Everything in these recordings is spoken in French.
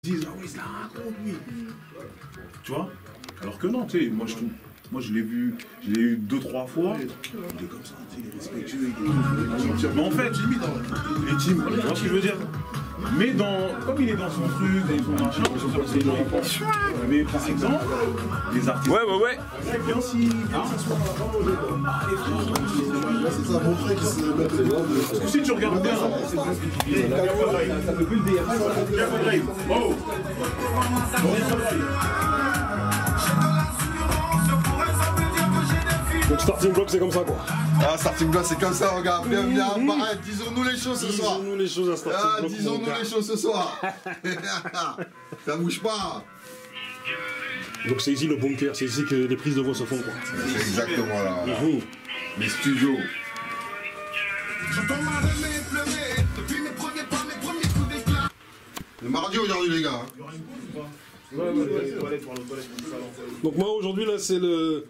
disent ah oui ça raconte lui, tu vois, alors que non, tu sais, moi je l'ai vu, je l'ai eu 2-3 fois, il est comme ça, il est respectueux, mais en fait, il est timide, tu vois ce que je veux dire. Mais comme il est dans son truc, dans son machin, c'est gens ils pensent. Mais par exemple, les artistes. Ouais. Bien si ça soit c'est ça, mon frère qui se met les doigts de... Parce que si tu regardes bien, ça peut plus le dire. Oh. Donc Starting Block c'est comme ça quoi. Ah, Starting Block c'est comme ça, regarde, bienvenue à Paris, disons-nous les choses ce soir. Disons-nous les choses à Starting Block. Disons-nous les choses ce soir. Ça bouge pas. Donc c'est ici le bunker, c'est ici que les prises de voix se font quoi. C'est exactement là. Les studios. Le mardi aujourd'hui les gars. Donc moi aujourd'hui là c'est le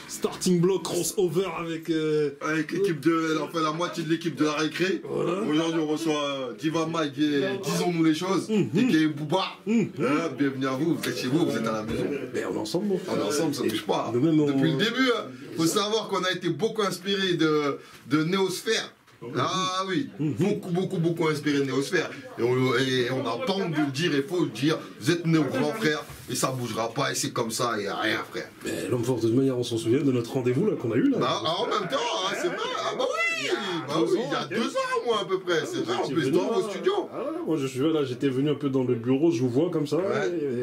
Starting Block crossover avec l'équipe de, enfin la moitié de l'équipe de la récré. Voilà. Aujourd'hui on reçoit Diva Mike et disons-nous les choses. Et Booba. Bienvenue à vous, vous êtes chez vous, vous êtes à la maison. Mais on est ensemble. On est ensemble, ça ne bouge pas. Depuis le début, faut savoir qu'on a été beaucoup inspiré de Néosphère. Ah oui, beaucoup inspiré de Néosphère. Et on a pas honte de le dire, il faut le dire. Vous êtes nos grands frères et ça bougera pas et c'est comme ça, il n'y a rien frère. Mais l'homme fort de toute manière, on s'en souvient de notre rendez-vous là qu'on a eu là. Bah, en même temps, hein, c'est vrai. Ah bah oui, il y a 2 ans moi à peu près. C'est vrai, en plus dans vos studios. Ah ouais, moi je suis là, j'étais venu un peu dans le bureau, je vous vois comme ça.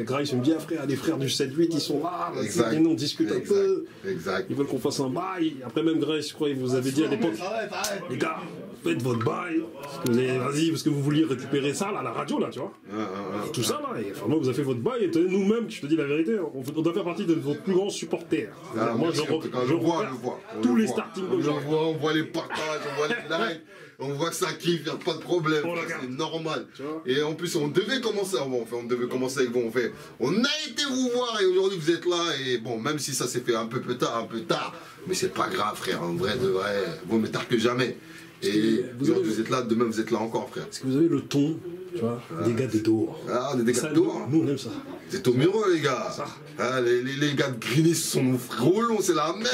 Et Grace me dit, ah frère, les frères du 7-8 ils sont là. Et nous on discute un peu. Exact. Ils veulent qu'on fasse un bail. Après même Grace, je crois, il vous avait dit à l'époque, les gars, faites votre bail. Vas-y, parce que vous vouliez récupérer ça là, à la radio là, tu vois. Et tout ça là, et enfin, moi vous avez fait votre bail et nous-mêmes, je te dis la vérité, on doit faire partie de vos plus grands supporters. Moi je vois tous les starting blocks. On voit les partages, on voit les likes, on voit que ça kiffe, il n'y a pas de problème, c'est normal. Et en plus on devait commencer avec vous, on a été vous voir et aujourd'hui vous êtes là et bon, même si ça s'est fait un peu tard, mais c'est pas grave frère, en vrai de vrai, vaut mieux tard que jamais. Et vous êtes là, demain vous êtes là encore frère. Est-ce que vous avez le ton, tu vois, des gars des Dehors? Ah, des gars de Dehors. Nous on aime ça. C'est au mur les gars. Les gars de Grigny sont relons, c'est la même.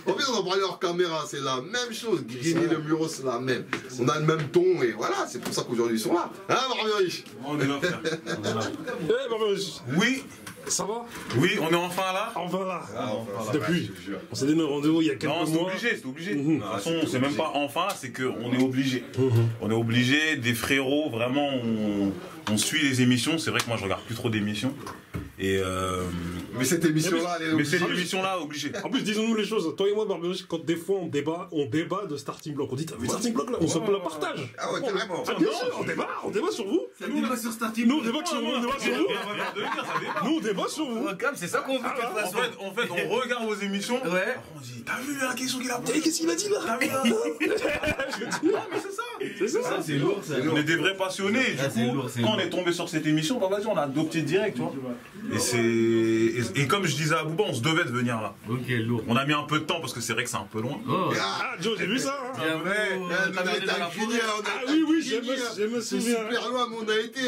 En fait on en parlait hors caméra, c'est la même chose. Grigny, le Muro, c'est la même. On a le même ton et voilà, c'est pour ça qu'aujourd'hui ils sont là. Hein Barbieri? On est là frère. Eh Barbieri. Oui. Ça va? Oui, on est enfin là. Enfin là. Depuis. On s'est donné un rendez-vous il y a quelques mois. Non, c'est obligé. De toute façon, c'est même pas enfin, c'est qu'on est obligé. On est obligé, des frérots, vraiment, on suit les émissions. C'est vrai que moi, je regarde plus trop d'émissions. Mais cette émission-là, elle est obligée. Mais cette émission-là, obligée. En plus, disons-nous les choses. Toi et moi, Barbieri, quand des fois on débat de Starting Block. On dit, t'as vu Starting Block là? On se la partage. Ah ouais, carrément. Bien sûr, on débat sur vous. Ça débat sur Starting Nous, on Block. débat sur vous. Nous, on débat sur vous. C'est ça qu'on veut de toute façon. En fait, on regarde vos émissions. Ouais. On dit, t'as vu la question qu'il a posée? Qu'est-ce qu'il a dit là? T'as vu là? Mais c'est ça. Ça, c'est lourd, ça. On est des vrais passionnés. Du coup, quand on est tombé sur cette émission, bah vas-y, on a adopté direct, tu vois. Et comme je disais à Booba, on se devait de venir là. Ok, lourd. On a mis un peu de temps parce que c'est vrai que c'est un peu loin. Ah, Joe, j'ai vu ça. Oui, je me C'est souviens. super loin, mais on a été.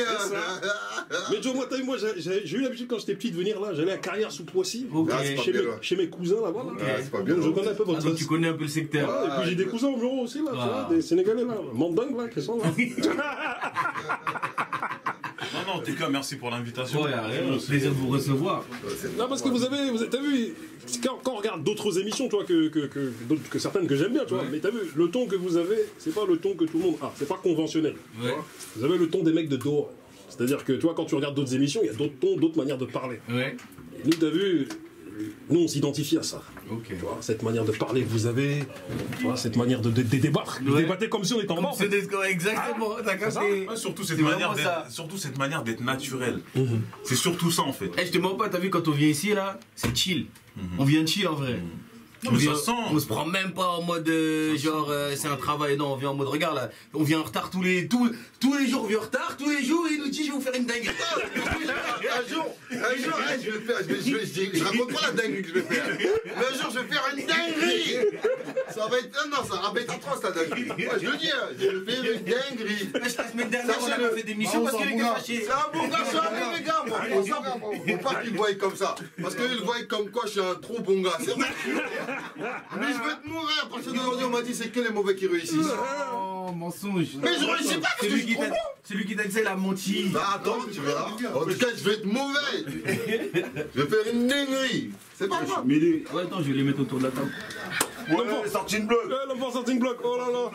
Mais Joe, moi, t'as vu, moi, j'ai eu l'habitude quand j'étais petit de venir là. J'allais à Carrière sous Poissy, c'est pas bien loin. chez mes cousins là-bas. C'est pas bien Donc je loin. connais un peu votre Donc tu connais un peu le secteur. Et puis j'ai des cousins au bureau aussi là, tu vois, des Sénégalais là, Mandingue là, qui sont là. Non, en tout cas, merci pour l'invitation. Ouais, plaisir de vous recevoir. Non, parce que t'as vu, quand on regarde d'autres émissions, tu vois, que certaines que j'aime bien, tu vois, mais t'as vu, le ton que vous avez, c'est pas le ton que tout le monde a, c'est pas conventionnel. Tu vois. Vous avez le ton des mecs de Dehors. C'est-à-dire que, tu vois, quand tu regardes d'autres émissions, il y a d'autres tons, d'autres manières de parler. Ouais. Et nous, t'as vu, nous, on s'identifie à ça. Ok. Tu vois, cette manière de parler que vous avez, tu vois, cette manière de débattre. Vous débattez comme si on était en bas. Exactement, t'as capté. Surtout cette manière d'être naturel. C'est surtout ça en fait. Eh, je te mens pas, t'as vu, quand on vient ici là, c'est chill. On vient chill en vrai. Non, mais ça sent. On se prend même pas en mode genre c'est un travail, non, on vient en mode regarde là, on vient en retard tous les jours, on vient en retard tous les jours et il nous dit je vais vous faire une dinguerie. Un jour, je raconte pas la dinguerie que je vais faire. Mais un jour, je vais faire une dinguerie. Ça Ça va être. Non, ça va être atroce ta dinguerie. Moi, je le dis, je vais faire une dinguerie. La semaine dernière, on a pas fait d'émission parce qu'il était fâché. C'est un bon gars, je suis un mauvais gars, moi. Faut pas qu'il me voie comme ça. Parce qu'il voit comme quoi je suis un trop bon gars. C'est vrai. Mais je veux te mourir. À partir d'aujourd'hui, on m'a dit c'est que les mauvais qui réussissent. Oh, mensonge. Mais je réussis pas parce que je suis trop bon. C'est lui qui t'a dit la menti. Bah attends, tu verras. En tout cas, je vais être mauvais. Je vais faire une dinguerie. C'est pas grave. Ouais, attends, je vais les mettre autour de la table. Ouais, starting block. L'enfant starting block, oh là là.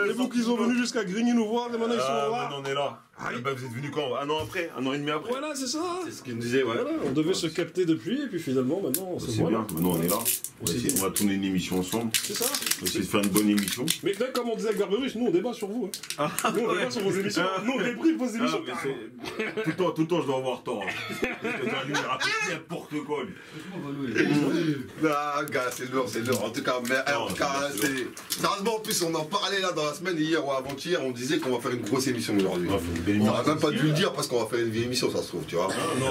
Les boucs qui sont venus jusqu'à Grigny nous voir, et maintenant ils sont là. Maintenant on est là. Bah, vous êtes venus quand? Un an après? Un an et demi après? Voilà, c'est ça. C'est ce qu'il me disait, ouais. Voilà, on devait se capter depuis, et puis finalement, maintenant, on se C'est voit bien, là. maintenant on est là. On va tourner une émission ensemble. C'est ça. On va essayer de faire une bonne émission. Mais là, comme on disait avec Barberousse, nous on débat sur vous. Hein. Nous on débat sur vos émissions. Nous on débriefe vos émissions. Tout le temps, je dois avoir tort. Parce que lui, il raconte n'importe quoi. Ah, gars, c'est lourd, c'est lourd. En tout cas, c'est. Sérieusement, en plus, on en parlait là dans la semaine, hier ou avant-hier, on disait qu'on va faire une grosse émission aujourd'hui. On n'aurait même pas dû le dire parce qu'on va faire une vieille émission, ça se trouve, tu vois. Mais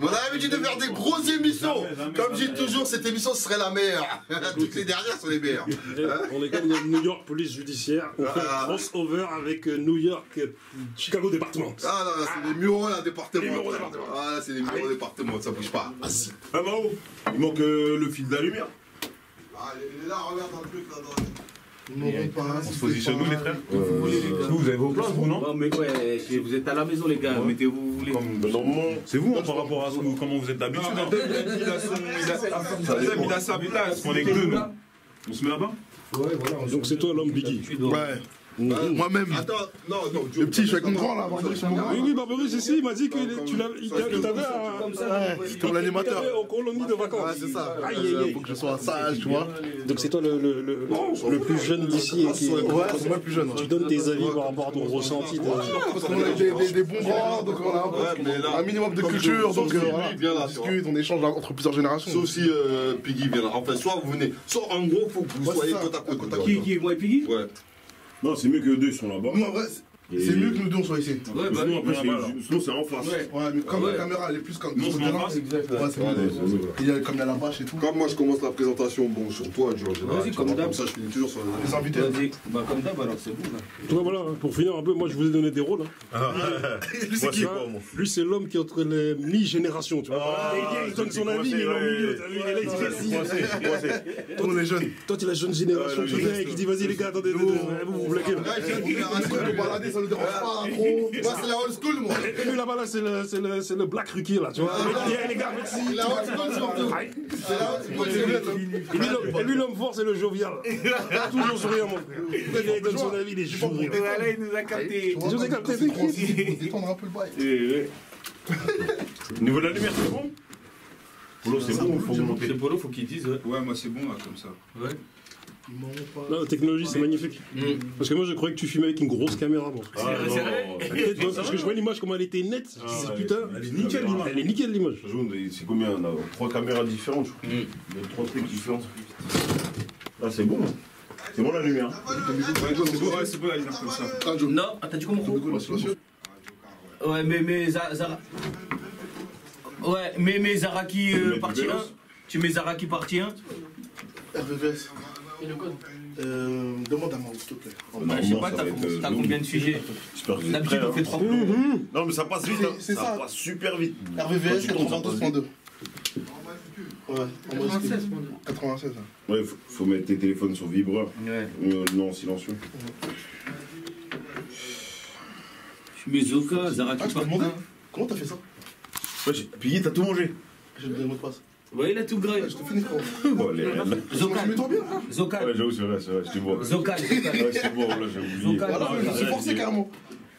on a l'habitude de faire des grosses émissions. Comme je dis toujours, cette émission serait la meilleure. Toutes les dernières sont les meilleures. On est comme dans New York Police Judiciaire. On fait un crossover avec New York, Chicago Département. Ah non, c'est les muraux là, département. Ah là, c'est les muraux département, ça bouge pas. Ah Mao, il manque le fil de la lumière. Ah, il est là, regarde un truc là dans. On se positionne nous les frères. Vous avez vos places vous non? Non mais ouais, vous êtes à la maison les gars, mettez-vous où vous voulez. C'est vous par rapport à comment vous êtes d'habitude. Il a sa place. On est que deux nous. On se met là-bas? Ouais, voilà. Donc c'est toi l'homme Biggie. Ouais. Moi-même. Attends, non, Le petit, je suis avec mon grand là, Barberousse, mon grand. Oui, Barberousse, ici, il m'a dit que tu t'avais C'est comme l'animateur. en colonie de vacances. Ouais, c'est ça. Aïe, aïe, aïe. Faut que je sois sage, tu vois. Donc c'est toi le plus jeune d'ici et qui. Ouais, c'est moi le plus jeune. Tu donnes tes avis par rapport à ton ressenti. Parce qu'on a des bons grands, donc on a un minimum de culture, donc voilà, on discute, on échange entre plusieurs générations. Sauf si Piggy vient là. Enfin, soit vous venez, soit en gros, faut que vous soyez côte à côte. Qui moi et Piggy? Ouais. Non, c'est mieux que deux sont là-bas. Nous, en vrai, c'est mieux que nous deux on soit ici. Ouais, bah Sinon c'est en face. Ouais, mais comme la caméra elle est plus comme. Non, c'est en face. Ouais, c'est mieux. Il y a comme il y a la bâche et tout. Comme moi je commence la présentation, bon, sur toi, tu vois, Vas-y, comme d'hab. comme ça je finis toujours sur Les invités. Vas-y, bah comme d'hab alors c'est vous là. En tout cas, voilà, pour finir un peu, moi je vous ai donné des rôles. Lui c'est qui quoi moi? Lui c'est l'homme qui est entre les mi-générations, tu vois. Il donne son avis, il est au milieu. Lui, il est là, il dit vas-y. On est jeunes. Toi tu es la jeune génération qui vient et qui dit vas-y les gars, attendez, vous blaguez. Ça ne dérange pas trop. moi c'est la old school moi. Et lui là-bas, là, c'est le Black Ruki, là, tu vois. Les gars, merci. La old school surtout. C'est la old school. Et lui, l'homme fort, c'est le jovial. Toujours souriant, mon frère. Il donne son avis, il est souriant. Voilà, il nous a capté. Je vous ai capté, c'est Il faut détendre un peu le bail. Au niveau de la lumière c'est bon? Polo c'est bon, faut monter. C'est Polo, faut qu'il dise. Ouais, moi c'est bon là, comme ça. Ouais. Non, la technologie, c'est magnifique. Parce que moi, je croyais que tu filmais avec une grosse caméra, bon. Ah non. Parce que je vois l'image, comment elle était nette. Je disais, putain, Elle est nickel l'image. elle est nickel l'image. C'est combien? On a 3 caméras différentes, je crois. Il y a 3 trucs différents. Ah, c'est bon. C'est bon la lumière. Ouais, c'est bon la lumière comme ça. Non, t'as dit comment? Ouais, mais Zara. Ouais, mais Zaraki partie 1. Tu mets Zaraki partie 1. RVVS. Et le code demande à moi, s'il te plaît. Bah, je sais pas, t'as combien de sujets? D'habitude, on fait 3 coups. Non, mais ça passe vite. C'est Ça ça. passe super vite. RVVS 92.2. Ouais, 96.2. 96. Ouais, faut mettre tes téléphones sur vibreur. Ouais. Non, silencieux. Je mets Zoka, Zaraki Ah, tu m'as partie demandé 1. comment t'as fait ça? Ouais, Piggy, t'as tout mangé. J'ai donné le mot de passe. Ouais, il a tout gré. Je te finis, frérot. Bon, les rênes. Zoka. Mets-toi bien. Zoka. Ouais, j'avoue, c'est vrai, j'étais bon. Zoka. Ouais, c'est bon, là, j'ai oublié. Zoka. Voilà, je me suis forcé carrément.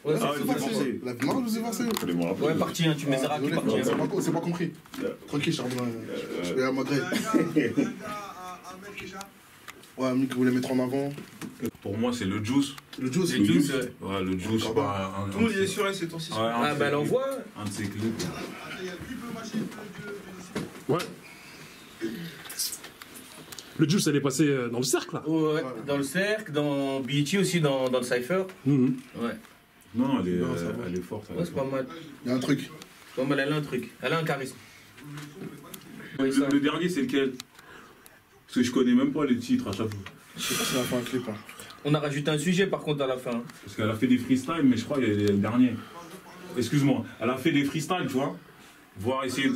Ouais, Ah, Je il me était suis forcé. forcé. La marre, je me suis forcé. Fallait me rappeler. Ouais, partie 1, tu mets Zaraki Désolé, partie 1. c'est pas compris. Tranquille, charbon. Je vais à Maghreb. Ouais, Mick voulait mettre en avant. Pour moi, c'est le juice. Le juice. Le juice, Ouais, le juice, c'est pas un. Tout le monde il est sur elle ces temps-ci. Ouais, Ah, bah, elle envoie. Un de ses clés. Ouais. Le Juice, elle est passée dans le cercle, là. Ouais, dans le cercle, dans BET aussi, dans le Cypher. Mhm. Ouais. Non, elle est, Non, ça va. elle est forte. Ouais, c'est pas mal. Il y a un truc. Pas mal, elle a un truc. Elle a un charisme. Ouais, ça. Le dernier, c'est lequel? Parce que je connais même pas les titres à chaque fois. Je sais pas si elle a fait un clip. Hein. On a rajouté un sujet par contre à la fin. Parce qu'elle a fait des freestyles, mais je crois qu'il y a le dernier. Excuse-moi, elle a fait des freestyles, tu vois. Voir essayer.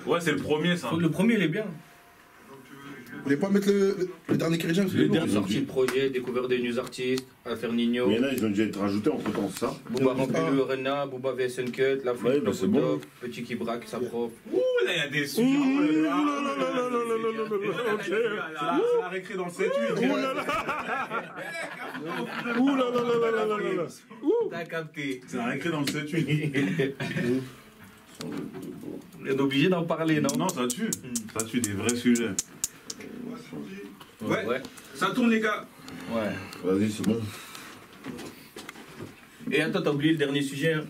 Ouais, c'est le premier ça. Le premier il est bien. Vous voulez pas mettre le dernier Kéridjan? Le dernier sorti de projet, découvert des news artistes, Affaire Nino. Mais il y en a, ils ont déjà été rajoutés entre temps, ça. Booba remplit le Rena, Booba vs Uncut, La Flûte, Ouais, bah, c'est bon. Petit qui braque sa propre. Ouh, là, il y a des sujets. C'est la récré dans le 7-8. Ouh là là là là là là là là. T'as capté. C'est la récré dans le 7-8. On est obligé d'en parler, non? Non, ça tue. Ça tue des vrais sujets. Ouais. Ça tourne, les gars. Ouais. Vas-y, c'est bon. Et attends, t'as oublié le dernier sujet, hein.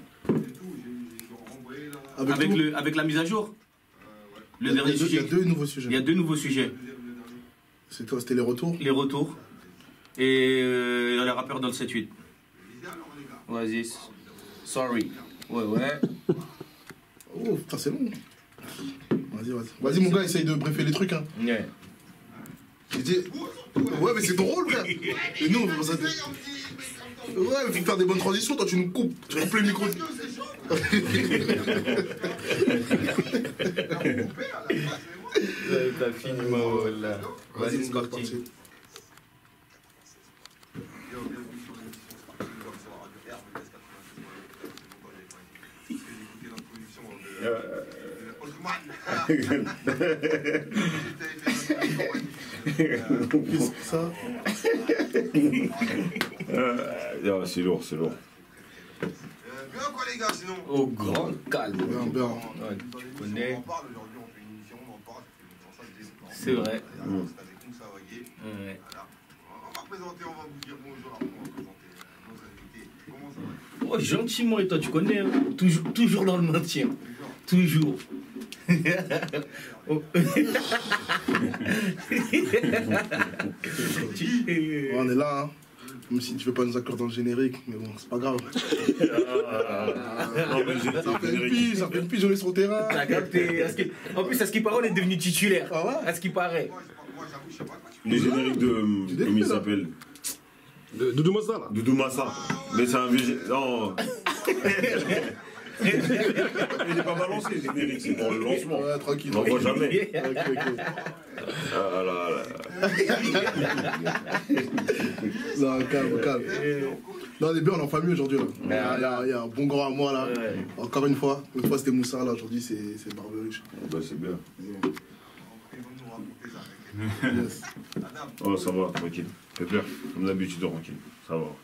Avec la mise à jour. Le dernier sujet. Il y a deux nouveaux sujets. Il y a deux nouveaux sujets. C'était les retours. Les retours. Et les rappeurs dans le 7-8. Vas-y. Sorry. Ouais. Oh, putain, c'est long. Vas-y. Vas-y, mon gars, essaye de briefer les trucs, hein. Ouais. J'ai dit... Ouais, mais c'est drôle, frère. Et nous, on ça... Ouais, mais faut faire des bonnes transitions, toi, tu nous coupes. Tu coupes le micro. T'as fini, ma là. Vas-y, c'est parti. Qu'est-ce que ça? C'est lourd, c'est lourd. Bien quoi les gars sinon? Au grand calme. Bien. Ouais, tu connais. On parle aujourd'hui, on fait une émission, on en parle. C'est vrai. C'est avec nous, ça va guer. Ouais. Voilà. On va présenter, on va vous dire bonjour, après on va présenter nos invités. Comment ça va? Oh, gentiment, et toi, tu connais, hein. Toujours dans le maintien. Toujours. Oh. On est là, hein. Même si tu veux pas nous accorder dans le générique, mais bon, c'est pas grave. Ça fait une pige, on est sur le terrain. T'as capté. En plus, à ce qui paraît, on est devenu titulaire. Ah ouais? À ce qui paraît. Moi j'avoue, je sais pas quoi tu Les génériques de... Comment il s'appelle? De Doudou Massa, là. Doudou Massa. Mais c'est un vieux... Non. Il est pas balancé, les génériques, c'est pour le lancement. Ouais, tranquille. On n'en voit jamais. Ok. Ah là. Non, calme. Non, on est bien, on est en famille aujourd'hui, là. Il y a un bon grand à moi, là. Ouais. Encore une fois c'était Moussa, là. Aujourd'hui, c'est Barberouche. Bah, c'est bien. Yes. Oh, ça va, tranquille. Fais peur. Comme d'habitude, tranquille. Ça va.